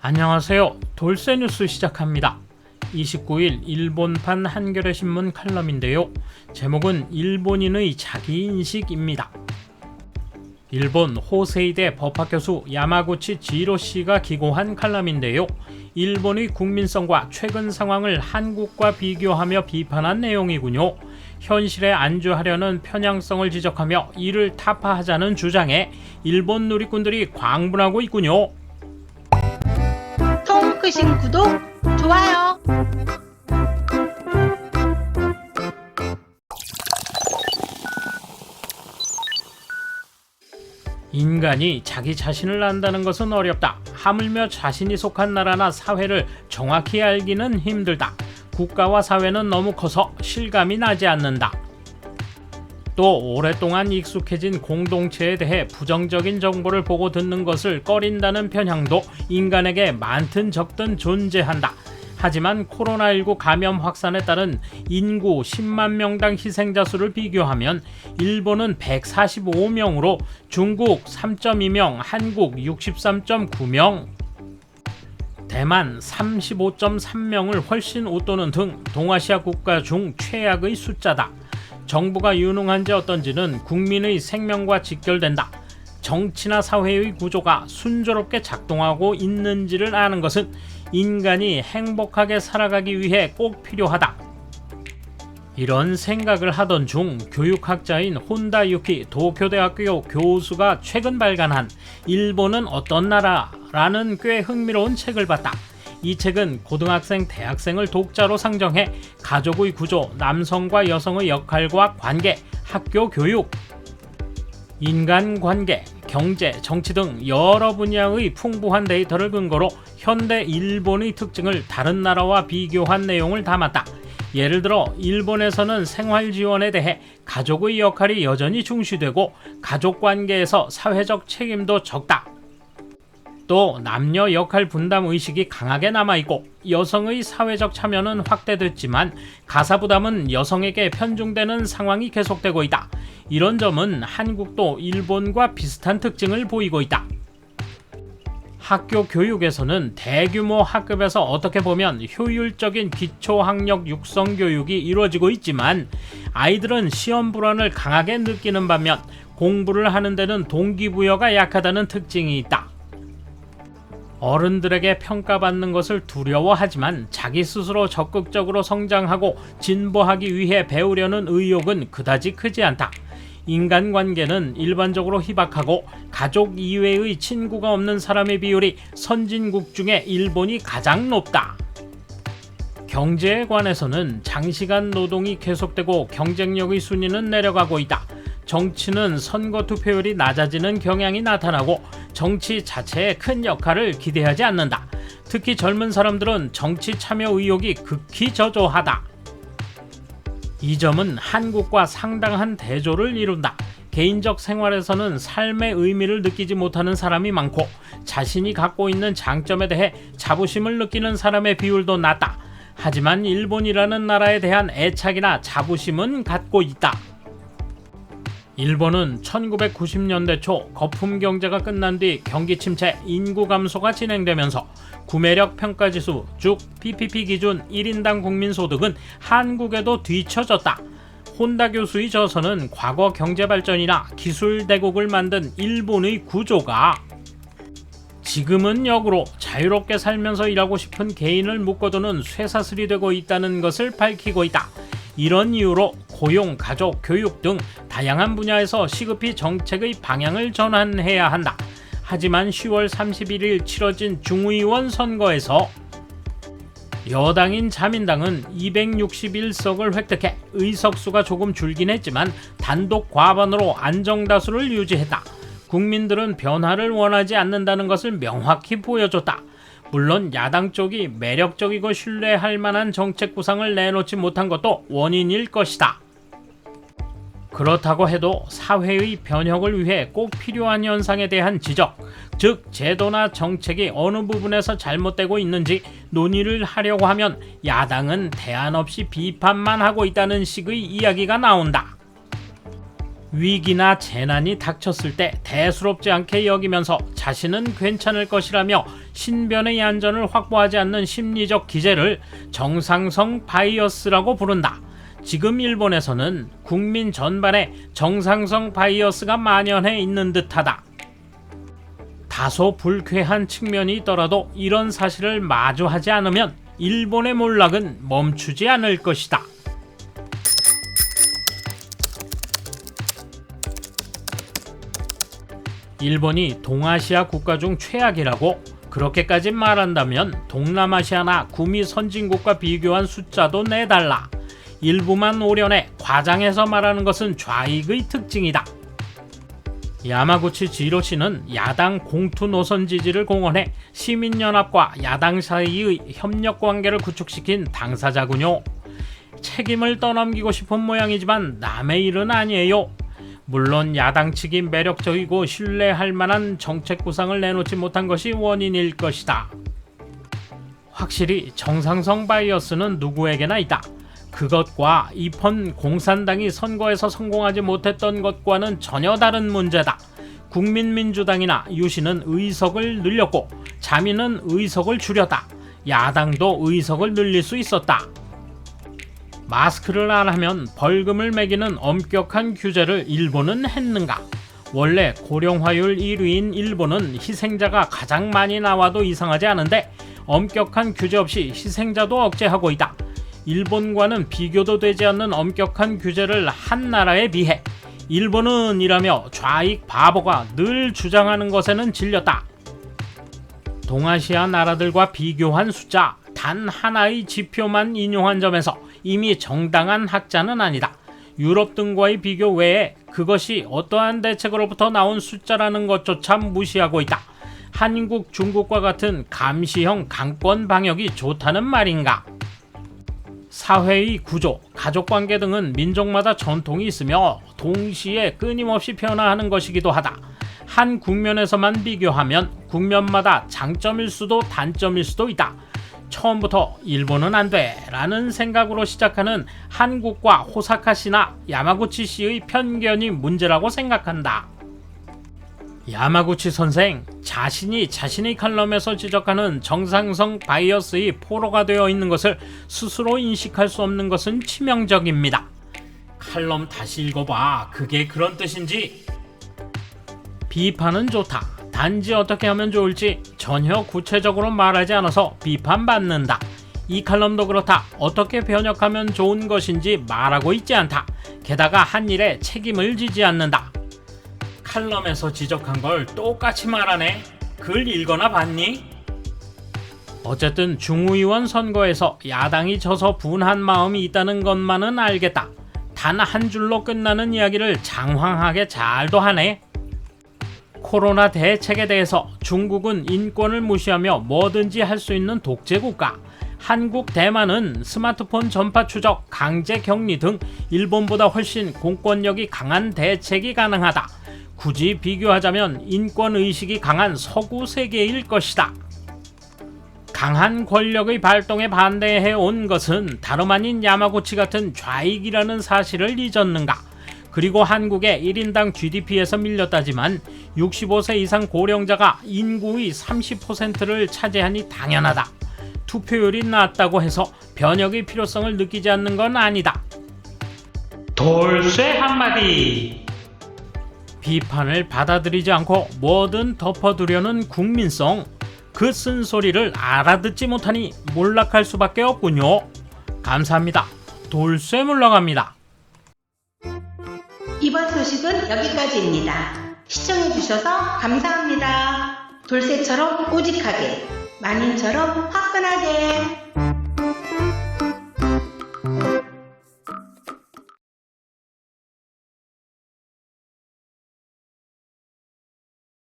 안녕하세요. 돌쇠 뉴스 시작합니다. 29일 일본판 한겨레 신문 칼럼인데요. 제목은 일본인의 자기인식입니다. 일본 호세이대 법학교수 야마구치 지히로 씨가 기고한 칼럼인데요. 일본의 국민성과 최근 상황을 한국과 비교하며 비판한 내용이군요. 현실에 안주하려는 편향성을 지적하며 이를 타파하자는 주장에 일본 누리꾼들이 광분하고 있군요. 통 크신 구독, 좋아요. 인간이 자기 자신을 안다는 것은 어렵다. 하물며 자신이 속한 나라나 사회를 정확히 알기는 힘들다. 국가와 사회는 너무 커서 실감이 나지 않는다. 또 오랫동안 익숙해진 공동체에 대해 부정적인 정보를 보고 듣는 것을 꺼린다는 편향도 인간에게 많든 적든 존재한다. 하지만 코로나19 감염 확산에 따른 인구 10만 명당 희생자 수를 비교하면 일본은 145명으로 중국 3.2명, 한국 63.9명, 대만 35.3명을 훨씬 웃도는 등 동아시아 국가 중 최악의 숫자다. 정부가 유능한지 어떤지는 국민의 생명과 직결된다. 정치나 사회의 구조가 순조롭게 작동하고 있는지를 아는 것은 인간이 행복하게 살아가기 위해 꼭 필요하다. 이런 생각을 하던 중 교육학자인 혼다유키 도쿄대학교 교수가 최근 발간한 일본은 어떤 나라라는 꽤 흥미로운 책을 봤다. 이 책은 고등학생, 대학생을 독자로 상정해 가족의 구조, 남성과 여성의 역할과 관계, 학교 교육, 인간관계, 경제, 정치 등 여러 분야의 풍부한 데이터를 근거로 현대 일본의 특징을 다른 나라와 비교한 내용을 담았다. 예를 들어 일본에서는 생활 지원에 대해 가족의 역할이 여전히 중시되고 가족관계에서 사회적 책임도 적다. 또 남녀 역할 분담 의식이 강하게 남아있고 여성의 사회적 참여는 확대됐지만 가사 부담은 여성에게 편중되는 상황이 계속되고 있다. 이런 점은 한국도 일본과 비슷한 특징을 보이고 있다. 학교 교육에서는 대규모 학급에서 어떻게 보면 효율적인 기초학력 육성 교육이 이루어지고 있지만 아이들은 시험 불안을 강하게 느끼는 반면 공부를 하는 데는 동기부여가 약하다는 특징이 있다. 어른들에게 평가받는 것을 두려워하지만 자기 스스로 적극적으로 성장하고 진보하기 위해 배우려는 의욕은 그다지 크지 않다. 인간관계는 일반적으로 희박하고 가족 이외의 친구가 없는 사람의 비율이 선진국 중에 일본이 가장 높다. 경제에 관해서는 장시간 노동이 계속되고 경쟁력의 순위는 내려가고 있다. 정치는 선거 투표율이 낮아지는 경향이 나타나고 정치 자체에 큰 역할을 기대하지 않는다. 특히 젊은 사람들은 정치 참여 의욕이 극히 저조하다. 이 점은 한국과 상당한 대조를 이룬다. 개인적 생활에서는 삶의 의미를 느끼지 못하는 사람이 많고 자신이 갖고 있는 장점에 대해 자부심을 느끼는 사람의 비율도 낮다. 하지만 일본이라는 나라에 대한 애착이나 자부심은 갖고 있다. 일본은 1990년대 초 거품 경제가 끝난 뒤 경기 침체, 인구 감소가 진행되면서 구매력 평가지수, 즉 PPP 기준 1인당 국민소득은 한국에도 뒤처졌다. 혼다 교수의 저서는 과거 경제발전이나 기술대국을 만든 일본의 구조가 지금은 역으로 자유롭게 살면서 일하고 싶은 개인을 묶어두는 쇠사슬이 되고 있다는 것을 밝히고 있다. 이런 이유로 고용, 가족, 교육 등 다양한 분야에서 시급히 정책의 방향을 전환해야 한다. 하지만 10월 31일 치러진 중의원 선거에서 여당인 자민당은 261석을 획득해 의석수가 조금 줄긴 했지만 단독 과반으로 안정다수를 유지했다. 국민들은 변화를 원하지 않는다는 것을 명확히 보여줬다. 물론 야당 쪽이 매력적이고 신뢰할 만한 정책 구상을 내놓지 못한 것도 원인일 것이다. 그렇다고 해도 사회의 변혁을 위해 꼭 필요한 현상에 대한 지적, 즉 제도나 정책이 어느 부분에서 잘못되고 있는지 논의를 하려고 하면 야당은 대안 없이 비판만 하고 있다는 식의 이야기가 나온다. 위기나 재난이 닥쳤을 때 대수롭지 않게 여기면서 자신은 괜찮을 것이라며 신변의 안전을 확보하지 않는 심리적 기제를 정상성 바이어스라고 부른다. 지금 일본에서는 국민 전반에 정상성 바이어스가 만연해 있는 듯하다. 다소 불쾌한 측면이 있더라도 이런 사실을 마주하지 않으면 일본의 몰락은 멈추지 않을 것이다. 일본이 동아시아 국가 중 최악이라고 그렇게까지 말한다면 동남아시아나 구미 선진국과 비교한 숫자도 내달라. 일부만 오려내 과장해서 말하는 것은 좌익의 특징이다. 야마구치 지로시는 야당 공투 노선 지지를 공언해 시민연합과 야당 사이의 협력관계를 구축시킨 당사자군요. 책임을 떠넘기고 싶은 모양이지만 남의 일은 아니에요. 물론 야당 측이 매력적이고 신뢰할 만한 정책 구상을 내놓지 못한 것이 원인일 것이다. 확실히 정상성 바이어스는 누구에게나 있다. 그것과 이번 공산당이 선거에서 성공하지 못했던 것과는 전혀 다른 문제다. 국민민주당이나 유시는 의석을 늘렸고 자민은 의석을 줄였다. 야당도 의석을 늘릴 수 있었다. 마스크를 안 하면 벌금을 매기는 엄격한 규제를 일본은 했는가? 원래 고령화율 1위인 일본은 희생자가 가장 많이 나와도 이상하지 않은데 엄격한 규제 없이 희생자도 억제하고 있다. 일본과는 비교도 되지 않는 엄격한 규제를 한 나라에 비해 일본은 이라며 좌익 바보가 늘 주장하는 것에는 질렸다. 동아시아 나라들과 비교한 숫자 단 하나의 지표만 인용한 점에서 이미 정당한 학자는 아니다. 유럽 등과의 비교 외에 그것이 어떠한 대책으로부터 나온 숫자라는 것조차 무시하고 있다. 한국, 중국과 같은 감시형 강권 방역이 좋다는 말인가? 사회의 구조, 가족관계 등은 민족마다 전통이 있으며 동시에 끊임없이 변화하는 것이기도 하다. 한 국면에서만 비교하면 국면마다 장점일 수도 단점일 수도 있다. 처음부터 일본은 안 돼 라는 생각으로 시작하는 한국과 호사카시나 야마구치시의 편견이 문제라고 생각한다. 야마구치 선생, 자신이 자신의 칼럼에서 지적하는 정상성 바이어스의 포로가 되어 있는 것을 스스로 인식할 수 없는 것은 치명적입니다. 칼럼 다시 읽어봐. 그게 그런 뜻인지. 비판은 좋다. 단지 어떻게 하면 좋을지 전혀 구체적으로 말하지 않아서 비판받는다. 이 칼럼도 그렇다. 어떻게 번역하면 좋은 것인지 말하고 있지 않다. 게다가 한 일에 책임을 지지 않는다. 칼럼에서 지적한 걸 똑같이 말하네. 글 읽거나 봤니? 어쨌든 중의원 선거에서 야당이 져서 분한 마음이 있다는 것만은 알겠다. 단 한 줄로 끝나는 이야기를 장황하게 잘도 하네. 코로나 대책에 대해서 중국은 인권을 무시하며 뭐든지 할 수 있는 독재국가, 한국, 대만은 스마트폰 전파 추적, 강제 격리 등 일본보다 훨씬 공권력이 강한 대책이 가능하다. 굳이 비교하자면 인권의식이 강한 서구 세계일 것이다. 강한 권력의 발동에 반대해온 것은 다름 아닌 야마구치 같은 좌익이라는 사실을 잊었는가? 그리고 한국의 1인당 GDP에서 밀렸다지만 65세 이상 고령자가 인구의 30%를 차지하니 당연하다. 투표율이 낮다고 해서 변혁의 필요성을 느끼지 않는 건 아니다. 돌쇠 한마디. 비판을 받아들이지 않고 뭐든 덮어두려는 국민성, 그 쓴소리를 알아듣지 못하니 몰락할 수밖에 없군요. 감사합니다. 돌쇠 물러갑니다. 이번 소식은 여기까지입니다. 시청해주셔서 감사합니다. 돌쇠처럼 우직하게, 만인처럼 화끈하게.